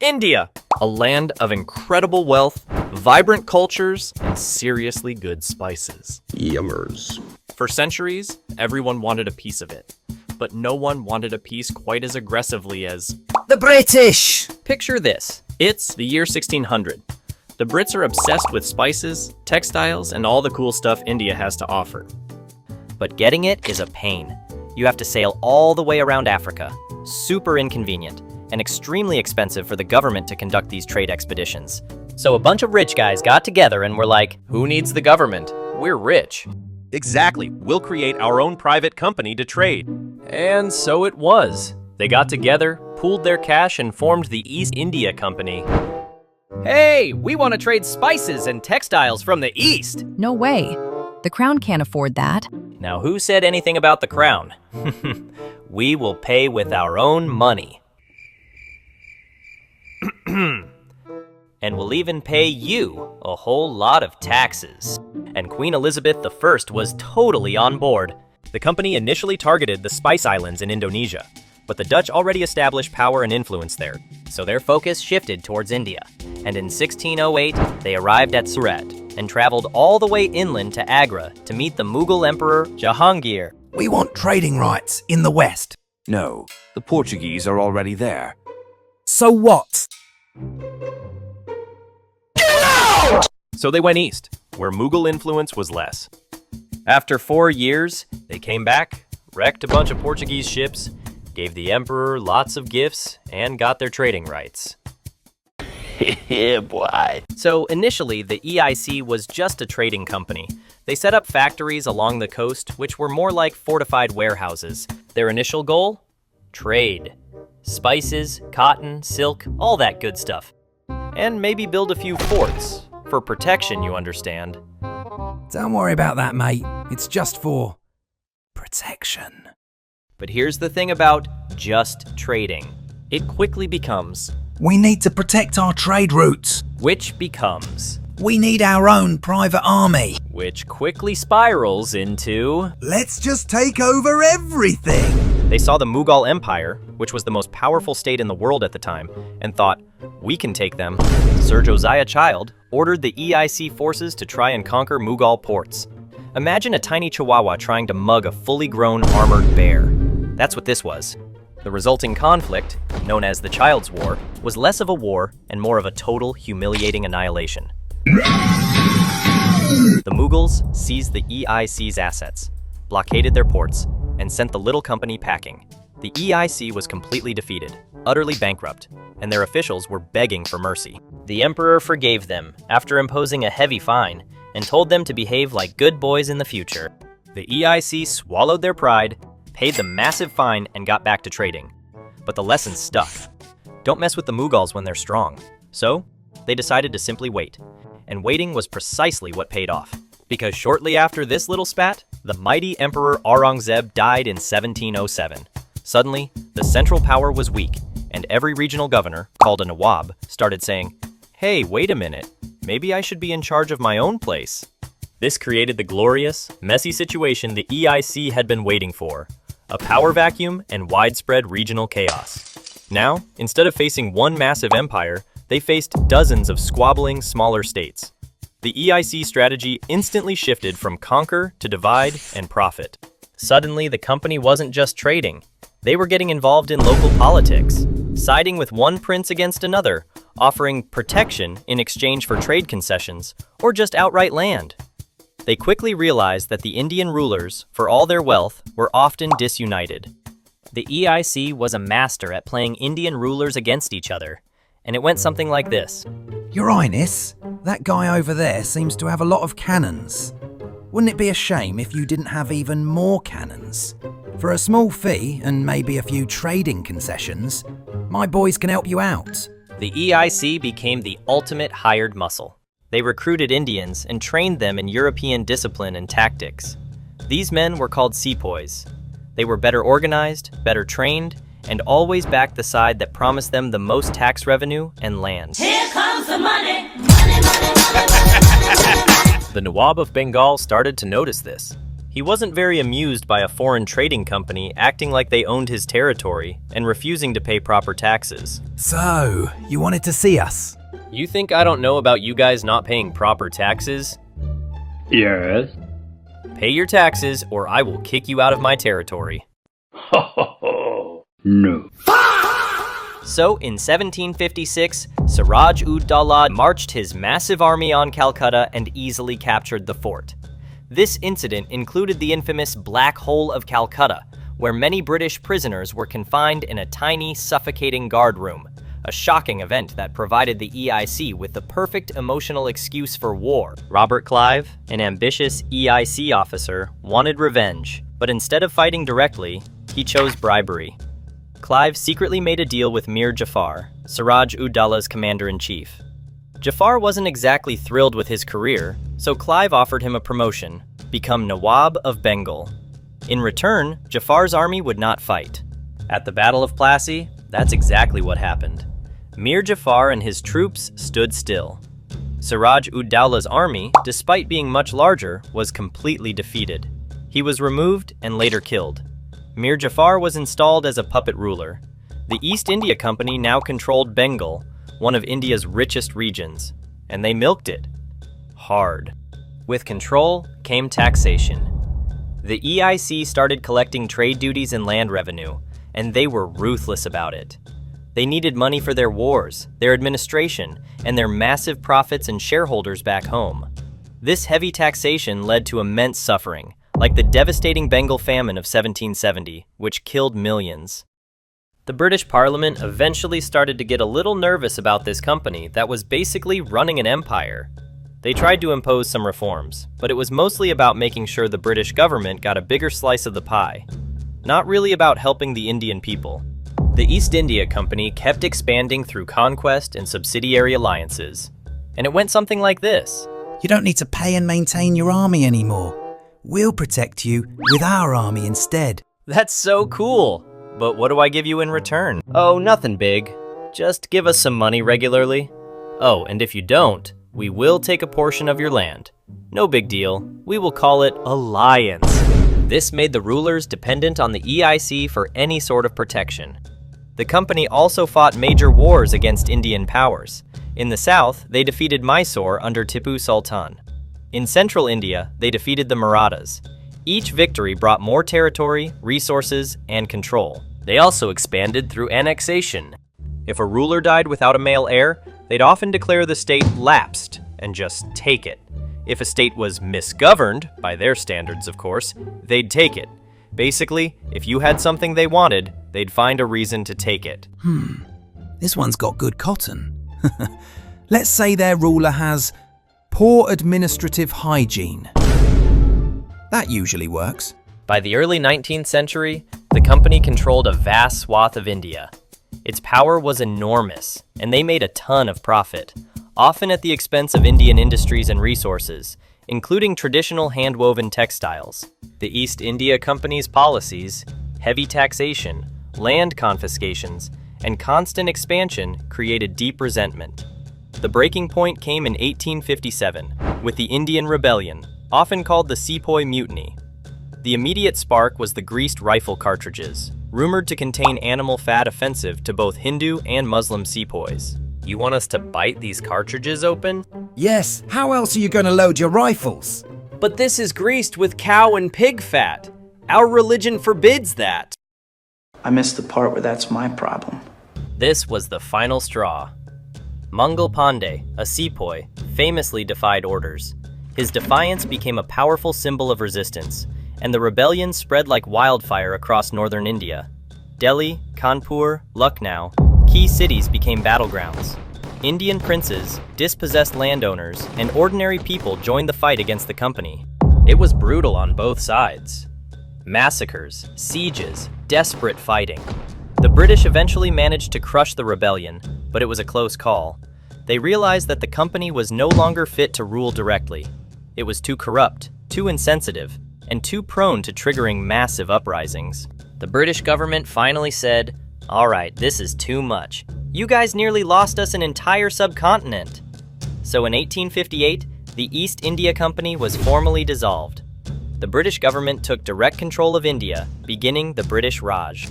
India, a land of incredible wealth, vibrant cultures, and seriously good spices. Yummers. For centuries, everyone wanted a piece of it, but no one wanted a piece quite as aggressively as the British! Picture this. It's the year 1600. The Brits are obsessed with spices, textiles, and all the cool stuff India has to offer. But getting it is a pain. You have to sail all the way around Africa. Super inconvenient, and extremely expensive for the government to conduct these trade expeditions. So a bunch of rich guys got together and were like, who needs the government? We're rich. Exactly. We'll create our own private company to trade. And so it was. They got together, pooled their cash, and formed the East India Company. hey, we want to trade spices and textiles from the East. No way. The crown can't afford that. Now who said anything about the crown? We will pay with our own money. And we'll even pay you a whole lot of taxes. And Queen Elizabeth I was totally on board. The company initially targeted the Spice Islands in Indonesia, but the Dutch already established power and influence there. So their focus shifted towards India. And in 1608, they arrived at Surat and traveled all the way inland to Agra to meet the Mughal Emperor Jahangir. We want trading rights in the West. No, the Portuguese are already there. So what? So they went east, where Mughal influence was less. After 4 years, they came back, wrecked a bunch of Portuguese ships, gave the emperor lots of gifts, and got their trading rights. Yeah, boy. So initially, the EIC was just a trading company. They set up factories along the coast, which were more like fortified warehouses. Their initial goal? Trade. Spices, cotton, silk, all that good stuff. And maybe build a few forts. For protection, you understand. Don't worry about that, mate. It's just for protection. But here's the thing about just trading. It quickly becomes, We need to protect our trade routes. which becomes, We need our own private army. which quickly spirals into... Let's just take over everything. They saw the Mughal Empire, which was the most powerful state in the world at the time, and thought, we can take them. Sir Josiah Child ordered the EIC forces to try and conquer Mughal ports. Imagine a tiny chihuahua trying to mug a fully grown armored bear. That's what this was. The resulting conflict, known as the Child's War, was less of a war and more of a total, humiliating annihilation. The Mughals seized the EIC's assets, blockaded their ports, and sent the little company packing. The EIC was completely defeated, utterly bankrupt, and their officials were begging for mercy. The emperor forgave them after imposing a heavy fine and told them to behave like good boys in the future. The EIC swallowed their pride, paid the massive fine, and got back to trading. But the lesson stuck. Don't mess with the Mughals when they're strong. So, they decided to simply wait. And waiting was precisely what paid off. Because shortly after this little spat, the mighty Emperor Aurangzeb died in 1707. Suddenly, the central power was weak, and every regional governor, called a Nawab, started saying, hey, wait a minute, maybe I should be in charge of my own place. This created the glorious, messy situation the EIC had been waiting for, a power vacuum and widespread regional chaos. Now, instead of facing one massive empire, they faced dozens of squabbling smaller states. The EIC strategy instantly shifted from conquer to divide and profit. Suddenly, the company wasn't just trading. They were getting involved in local politics, siding with one prince against another, offering protection in exchange for trade concessions, or just outright land. They quickly realized that the Indian rulers, for all their wealth, were often disunited. The EIC was a master at playing Indian rulers against each other, and it went something like this. Your Highness, that guy over there seems to have a lot of cannons. Wouldn't it be a shame if you didn't have even more cannons? For a small fee and maybe a few trading concessions, my boys can help you out. The EIC became the ultimate hired muscle. They recruited Indians and trained them in European discipline and tactics. These men were called sepoys. They were better organized, better trained, and always backed the side that promised them the most tax revenue and land. Here comes the money, money, money, money, money. The Nawab of Bengal started to notice this. He wasn't very amused by a foreign trading company acting like they owned his territory and refusing to pay proper taxes. So, you wanted to see us? You think I don't know about you guys not paying proper taxes? Yes. Pay your taxes or I will kick you out of my territory. No. So, in 1756, Siraj-ud-Dawla marched his massive army on Calcutta and easily captured the fort. This incident included the infamous Black Hole of Calcutta, where many British prisoners were confined in a tiny, suffocating guard room, a shocking event that provided the EIC with the perfect emotional excuse for war. Robert Clive, an ambitious EIC officer, wanted revenge, but instead of fighting directly, he chose bribery. Clive secretly made a deal with Mir Jafar, Siraj-ud-Dawla's commander-in-chief. Jafar wasn't exactly thrilled with his career, so Clive offered him a promotion, become Nawab of Bengal. In return, Jafar's army would not fight. At the Battle of Plassey, that's exactly what happened. Mir Jafar and his troops stood still. Siraj-ud-Dawla's army, despite being much larger, was completely defeated. He was removed and later killed. Mir Jafar was installed as a puppet ruler. The East India Company now controlled Bengal, one of India's richest regions, and they milked it hard. With control came taxation. The EIC started collecting trade duties and land revenue, and they were ruthless about it. They needed money for their wars, their administration, and their massive profits and shareholders back home. This heavy taxation led to immense suffering, like the devastating Bengal famine of 1770, which killed millions. The British Parliament eventually started to get a little nervous about this company that was basically running an empire. They tried to impose some reforms, but it was mostly about making sure the British government got a bigger slice of the pie, not really about helping the Indian people. The East India Company kept expanding through conquest and subsidiary alliances, and it went something like this. You don't need to pay and maintain your army anymore. We'll protect you with our army instead. That's so cool! But what do I give you in return? Oh, nothing big. Just give us some money regularly. Oh, and if you don't, we will take a portion of your land. No big deal. We will call it alliance. This made the rulers dependent on the EIC for any sort of protection. The company also fought major wars against Indian powers. In the south, they defeated Mysore under Tipu Sultan. In central India, they defeated the Marathas. Each victory brought more territory, resources, and control. They also expanded through annexation. If a ruler died without a male heir, they'd often declare the state lapsed and just take it. If a state was misgoverned, by their standards of course, they'd take it. Basically, if you had something they wanted, they'd find a reason to take it. This one's got good cotton. Let's say their ruler has poor administrative hygiene. That usually works. By the early 19th century, the company controlled a vast swath of India. Its power was enormous, and they made a ton of profit, often at the expense of Indian industries and resources, including traditional hand-woven textiles. The East India Company's policies, heavy taxation, land confiscations, and constant expansion created deep resentment. The breaking point came in 1857, with the Indian Rebellion, often called the Sepoy Mutiny. The immediate spark was the greased rifle cartridges, rumored to contain animal fat offensive to both Hindu and Muslim sepoys. You want us to bite these cartridges open? Yes, how else are you going to load your rifles? But this is greased with cow and pig fat. Our religion forbids that. I missed the part where that's my problem. This was the final straw. Mangal Pandey, a sepoy, famously defied orders. His defiance became a powerful symbol of resistance, and the rebellion spread like wildfire across northern India. Delhi, Kanpur, Lucknow, key cities became battlegrounds. Indian princes, dispossessed landowners, and ordinary people joined the fight against the company. It was brutal on both sides. Massacres, sieges, desperate fighting. The British eventually managed to crush the rebellion, but it was a close call. They realized that the company was no longer fit to rule directly. It was too corrupt, too insensitive, and too prone to triggering massive uprisings. The British government finally said, "All right, this is too much. You guys nearly lost us an entire subcontinent." So in 1858, the East India Company was formally dissolved. the British government took direct control of India, beginning the British Raj.